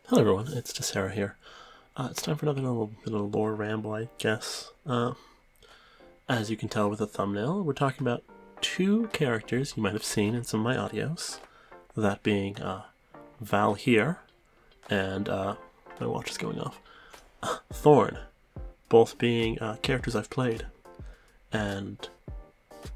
Hello everyone, it's Sarah here. It's time for another little lore ramble, I guess. As you can tell with the thumbnail, we're talking about two characters you might have seen in some of my audios. That being Valhir and, my watch is going off, Thornn. Both being characters I've played. And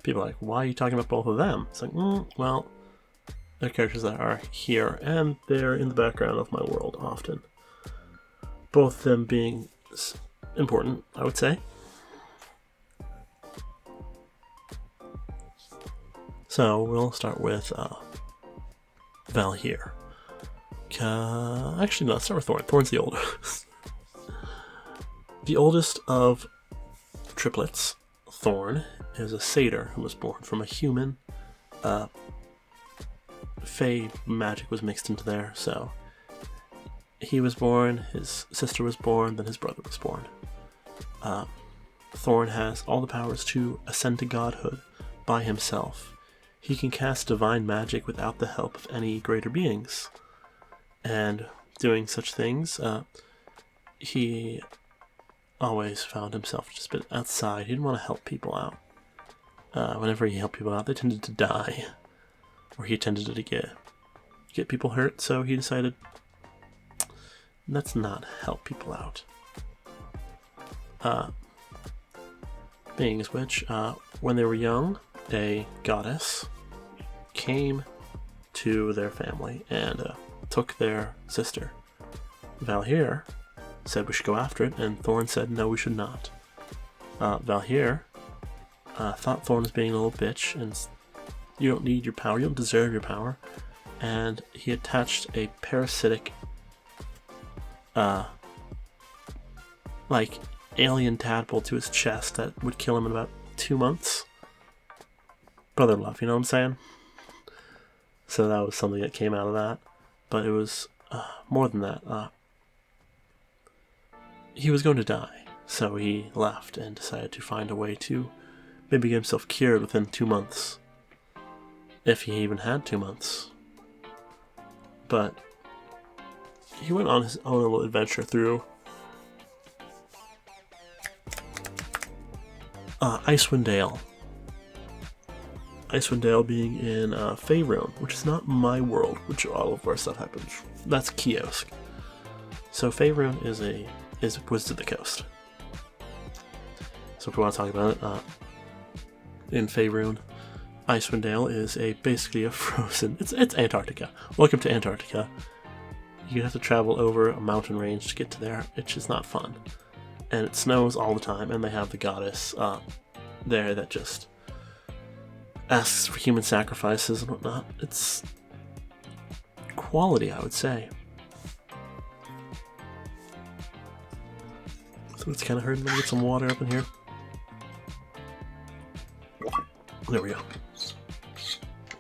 people are like, why are you talking about both of them? It's like, well, they're characters that are here, and they're in the background of my world often. Both of them being important, I would say. So we'll start with Valhir. Actually, no, let's start with Thornn. Thornn's the oldest. The oldest of triplets, Thornn, is a satyr who was born from a human. Fey magic was mixed into there, so he was born, his sister was born, then his brother was born. Thornn has all the powers to ascend to godhood by himself. He can cast divine magic without the help of any greater beings. And doing such things, he always found himself just a bit outside. He didn't want to help people out. Whenever he helped people out, they tended to die. Or he tended to get people hurt, so he decided, let's not help people out. Being as which, when they were young, a goddess came to their family and took their sister. Valhir said we should go after it, and Thornn said no, we should not. Valhir thought Thornn was being a little bitch, and you don't need your power, you don't deserve your power, and he attached a parasitic like alien tadpole to his chest that would kill him in about 2 months. Brother love, you know what I'm saying? So that was something that came out of that, but it was more than that. He was going to die, so he left and decided to find a way to maybe get himself cured within 2 months. If he even had 2 months. But he went on his own little adventure through Icewind Dale. Icewind Dale being in Faerun, which is not my world, which all of our stuff happens. That's Kiosk. So Faerun is Wizards of the Coast. So if we want to talk about it, in Faerun, Icewind Dale is basically a frozen. It's Antarctica. Welcome to Antarctica. You have to travel over a mountain range to get to there. It's just not fun, and it snows all the time. And they have the goddess there that just asks for human sacrifices and whatnot. It's quality, I would say. So it's kind of hurting. Let me get some water up in here. There we go.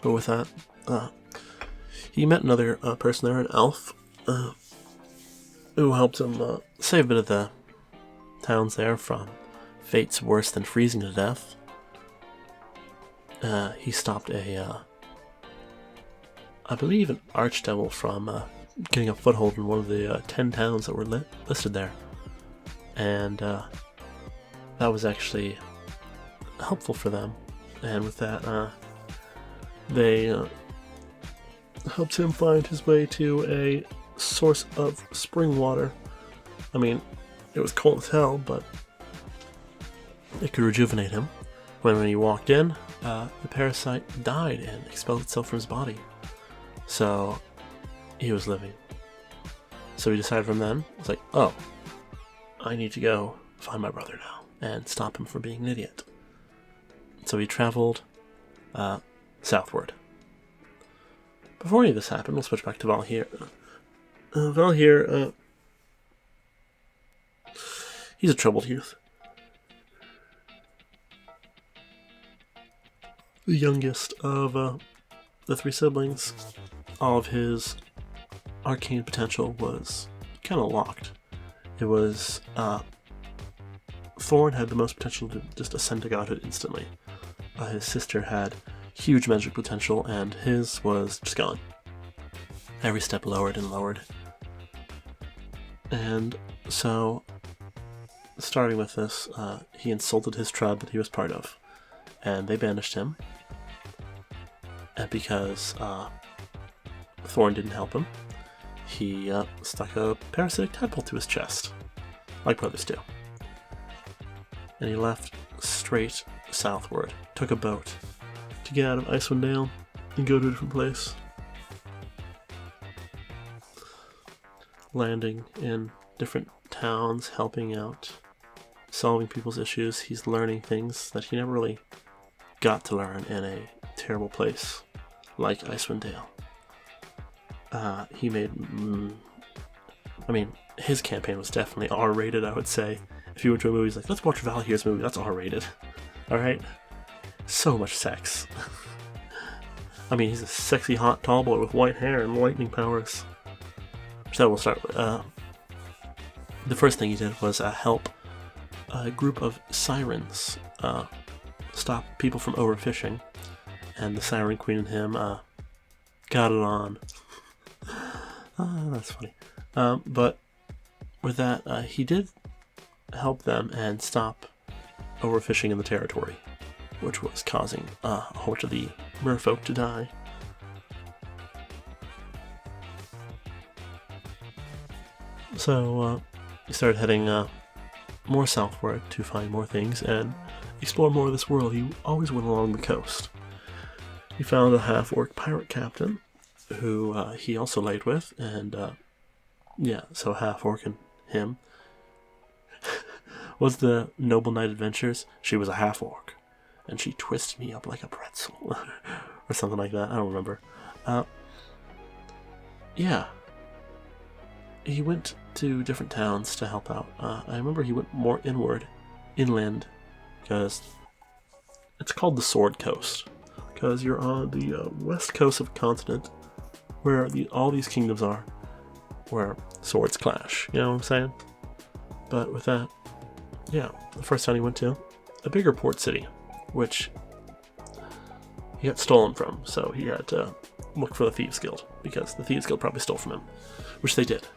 But with that, he met another person there, an elf, who helped him save a bit of the towns there from fates worse than freezing to death. He stopped I believe, an archdevil from getting a foothold in one of the 10 towns that were listed there. And that was actually helpful for them. And with that, they helped him find his way to a source of spring water. I mean, it was cold as hell, but it could rejuvenate him. When he walked in, the parasite died and expelled itself from his body. So he was living. So he decided from then, it's like, oh, I need to go find my brother now and stop him from being an idiot. So he traveled southward. Before any of this happened, we'll switch back to Valhir. Valhir, he's a troubled youth. The youngest of the 3 siblings. All of his arcane potential was kind of locked. It was Thornn had the most potential to just ascend to godhood instantly. His sister had huge magic potential, and his was just gone. Every step lowered and lowered. And so, starting with this, he insulted his tribe that he was part of, and they banished him. And because Thornn didn't help him, he stuck a parasitic tadpole to his chest, like brothers do. And he left straight southward, took a boat to get out of Icewind Dale and go to a different place. Landing in different towns, helping out, solving people's issues. He's learning things that he never really got to learn in a terrible place like Icewind Dale. He made... his campaign was definitely R-rated, I would say. If you went to a movie, he's like, let's watch Valhir's movie, that's R-rated. Alright? So much sex. He's a sexy, hot, tall boy with white hair and lightning powers. So we'll start with, the first thing he did was help a group of sirens stop people from overfishing. And the Siren Queen and him got it on. That's funny. But with that, he did help them and stop overfishing in the territory, which was causing a whole bunch of the merfolk to die. So he started heading more southward to find more things and explore more of this world. He always went along the coast. He found a half-orc pirate captain who he also laid with, and so half-orc and him was the Noble Knight Adventures. She was a half-orc, and she twisted me up like a pretzel, or something like that. I don't remember. He went to different towns to help out. I remember he went more inland, because it's called the Sword Coast, because you're on the west coast of a continent where all these kingdoms are, where swords clash, you know what I'm saying? But with that, the first town he went to, a bigger port city, which he got stolen from, so he had to look for the Thieves Guild, because the Thieves Guild probably stole from him, which they did.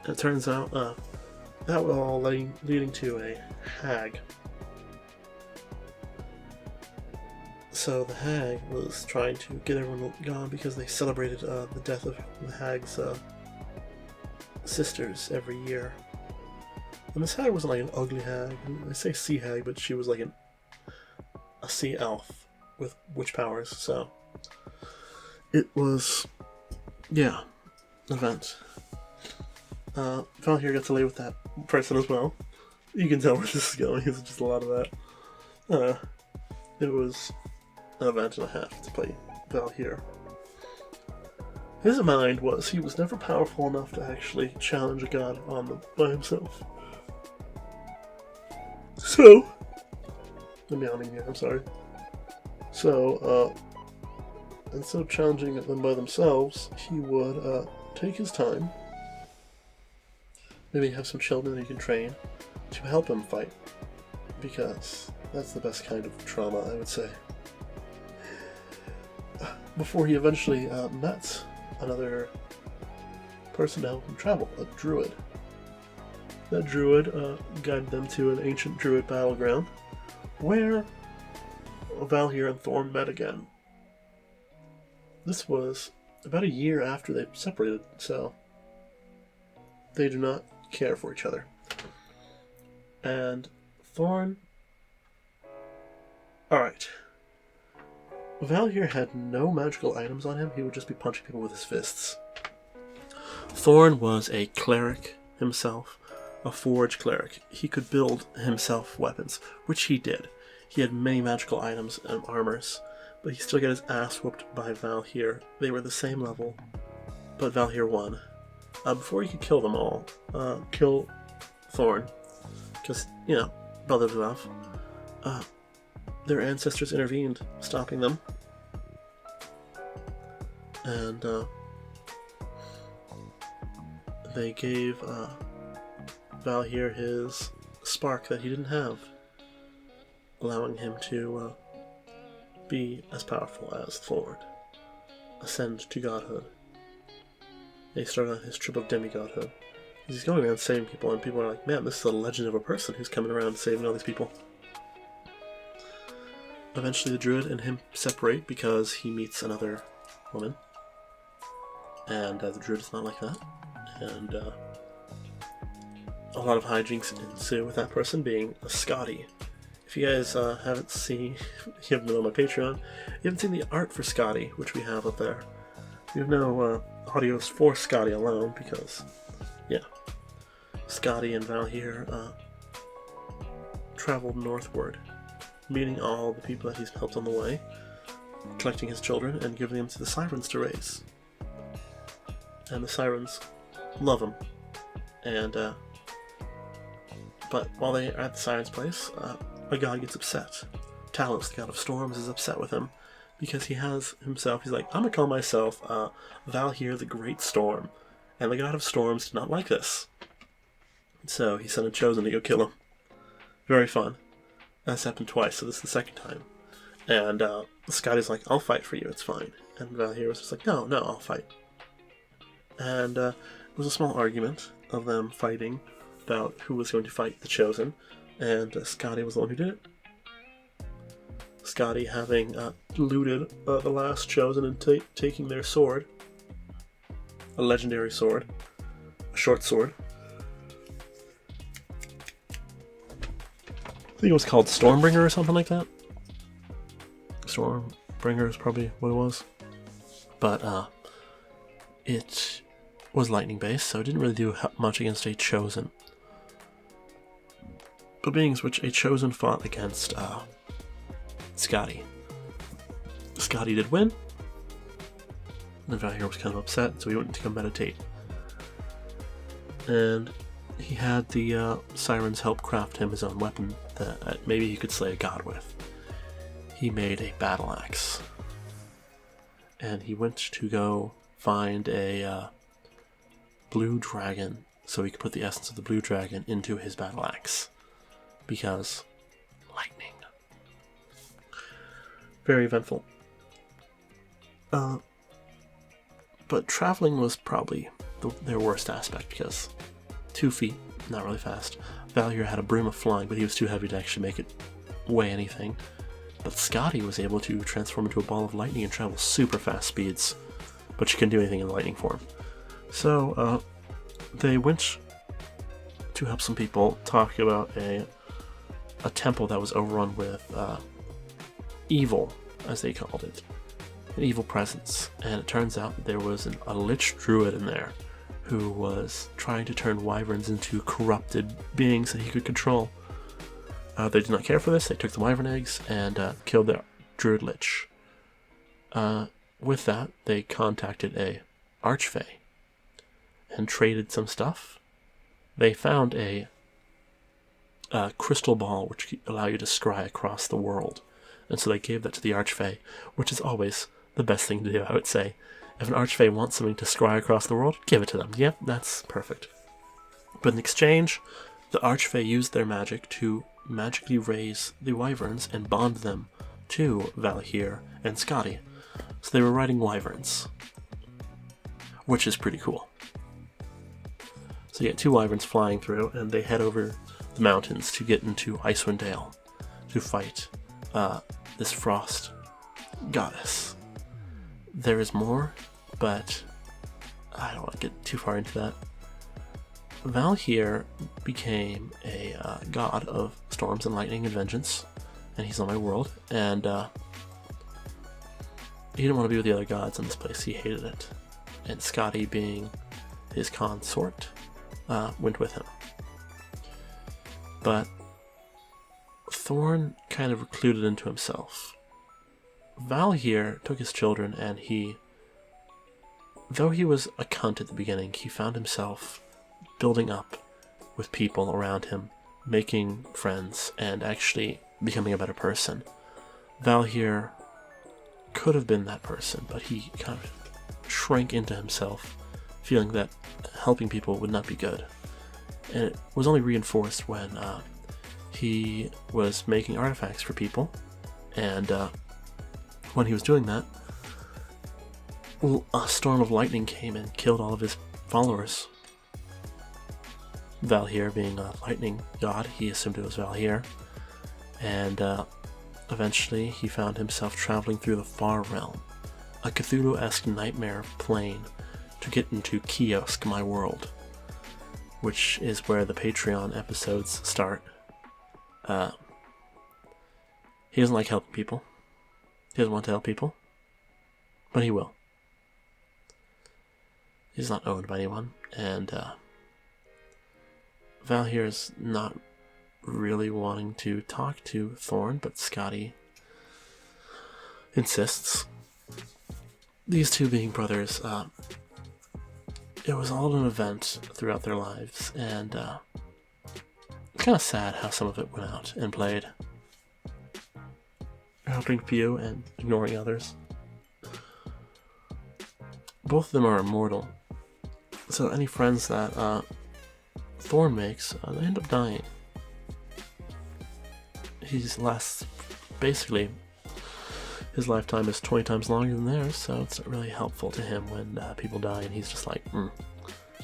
It turns out that was all leading to a hag. So the hag was trying to get everyone gone because they celebrated the death of the hag's sisters every year. And this hag wasn't like an ugly hag. I say sea hag, but she was like a sea elf with witch powers, so it was, an event. Valhir got to lay with that person as well. You can tell where this is going, it's just a lot of that. It was an event and a half to play Valhir. His mind was he was never powerful enough to actually challenge a god on them by himself. So, I'm yawning here, I'm sorry. So, instead of challenging them by themselves, he would take his time, maybe have some children that he can train to help him fight, because that's the best kind of trauma, I would say. Before he eventually met another person to help him travel, a druid. That druid guided them to an ancient druid battleground, where Valhir and Thornn met again. This was about a year after they separated, so they do not care for each other. And Thornn... Alright. Valhir had no magical items on him, he would just be punching people with his fists. Thornn was a cleric himself, a forge cleric. He could build himself weapons, which he did. He had many magical items and armors, but he still got his ass whooped by Valhir. They were the same level, but Valhir won. Before he could kill them all, kill Thornn, because, brothers love, their ancestors intervened, stopping them. And they gave Valhir his spark that he didn't have, allowing him to be as powerful as Thornn, ascend to godhood. He started on his trip of demigodhood, He's going around saving people, and people are like, man, this is a legend of a person who's coming around saving all these people. Eventually the druid and him separate because he meets another woman. And the druid is not like that. And a lot of hijinks ensue with that person being a Scotty. If you guys haven't seen, you haven't been on my Patreon, you haven't seen the art for Scotty, which we have up there. You have no audios for Scotty alone because, yeah, Scotty and Valhir traveled northward, meeting all the people that he's helped on the way, collecting his children and giving them to the sirens to raise. And the sirens love him. And but while they are at the sirens' place, a god gets upset. Talos, the god of storms, is upset with him because he has himself, he's like, I'm gonna call myself Valhir the Great Storm. And the god of storms did not like this. So he sent a chosen to go kill him. Very fun. That's happened twice, so this is the second time. And Scotty's like, I'll fight for you, it's fine. And Valhir was just like, no, I'll fight. And it was a small argument of them fighting about who was going to fight the chosen. And Scotty was the one who did it. Scotty, having looted the last chosen and taking their sword, a legendary sword, a short sword. I think it was called Stormbringer or something like that. Stormbringer is probably what it was. But it was lightning based, so it didn't really do much against a chosen. But being which a chosen fought against Scotty. Scotty did win. And Valhir was kind of upset, so he went to go meditate. And he had the sirens help craft him his own weapon that maybe he could slay a god with. He made a battle axe. And he went to go find a blue dragon so he could put the essence of the blue dragon into his battle axe. Because lightning. Very eventful. But traveling was probably their worst aspect because 2 feet, not really fast. Valhir had a broom of flying, but he was too heavy to actually make it weigh anything. But Scotty was able to transform into a ball of lightning and travel super fast speeds, but she couldn't do anything in lightning form. So they went to help some people talk about a temple that was overrun with evil, as they called it, an evil presence. And it turns out there was a lich druid in there who was trying to turn wyverns into corrupted beings that he could control. They did not care for this. They took the wyvern eggs and killed the druid lich. With that, they contacted a archfey and traded some stuff. They found a crystal ball which could allow you to scry across the world. And so they gave that to the archfey, which is always the best thing to do, I would say. If an archfey wants something to scry across the world, give it to them. Yep, that's perfect. But in exchange, the archfey used their magic to magically raise the wyverns and bond them to Valhir and Scotty. So they were riding wyverns, which is pretty cool. So you get 2 wyverns flying through, and they head over the mountains to get into Icewind Dale to fight this frost goddess. There is more, but I don't want to get too far into that. Valhir became a god of storms and lightning and vengeance, and he's on my world, and he didn't want to be with the other gods in this place. He hated it. And Scotty, being his consort, went with him. But Thornn kind of recluded into himself. Valhir took his children, and though he was a cunt at the beginning, he found himself building up with people around him, making friends, and actually becoming a better person. Valhir could have been that person, but he kind of shrank into himself, feeling that helping people would not be good. And it was only reinforced when he was making artifacts for people, and when he was doing that, a storm of lightning came and killed all of his followers. Valhir being a lightning god, he assumed it was Valhir. And eventually he found himself traveling through the Far Realm, a Cthulhu-esque nightmare plane, to get into Kiosk, my world, which is where the Patreon episodes start. He doesn't like helping people. He doesn't want to help people. But he will. He's not owned by anyone, and Valhir is not really wanting to talk to Thornn, but Scotty insists. These two being brothers, it was all an event throughout their lives, and it's kind of sad how some of it went out and played. Helping few and ignoring others. Both of them are immortal, so any friends that Thornn makes, they end up dying. He's lasts, basically, his lifetime is 20 times longer than theirs, so it's not really helpful to him when people die, and he's just like,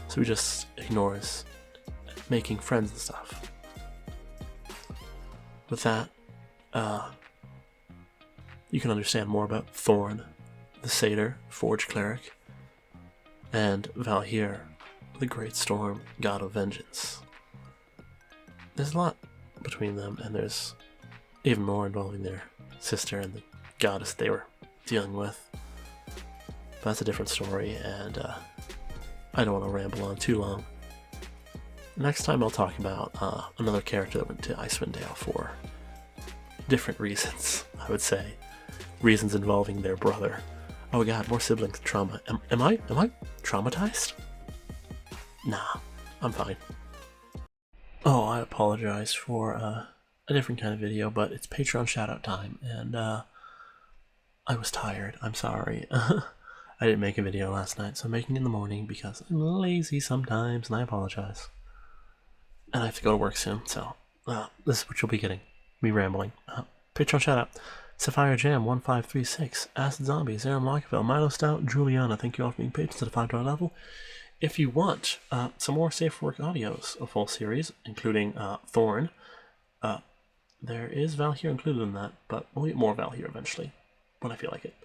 So he just ignores making friends and stuff. With that, you can understand more about Thornn, the satyr, forge cleric, and Valhir, the great storm, god of vengeance. There's a lot between them, and there's even more involving their sister and the goddess they were dealing with. But that's a different story, and I don't want to ramble on too long. Next time I'll talk about another character that went to Icewind Dale for different reasons, I would say. Reasons involving their brother. Oh god, more siblings trauma. Am I traumatized? Nah, I'm fine. Oh, I apologize for a different kind of video, but it's Patreon shoutout time, and I was tired. I'm sorry. I didn't make a video last night, so I'm making it in the morning because I'm lazy sometimes, and I apologize. And I have to go to work soon, so this is what you'll be getting. Me rambling. Patreon shoutout. Sapphire Jam 1536, Acid Zombies, Aaron Lockville, Milo Stout, Juliana, thank you all for being patrons at the $5 level. If you want some more Safe Work audios, a full series, including Thornn, there is Valhir included in that, but we'll get more Valhir eventually, when I feel like it.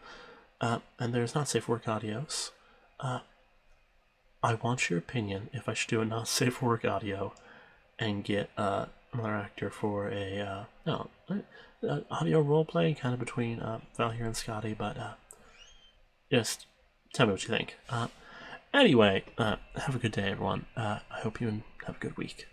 And there's not Safe Work audios. I want your opinion if I should do a not Safe Work audio and get another actor for a audio roleplay kind of between Valhir and Scotty, but just tell me what you think. Anyway, have a good day, everyone. I hope you have a good week.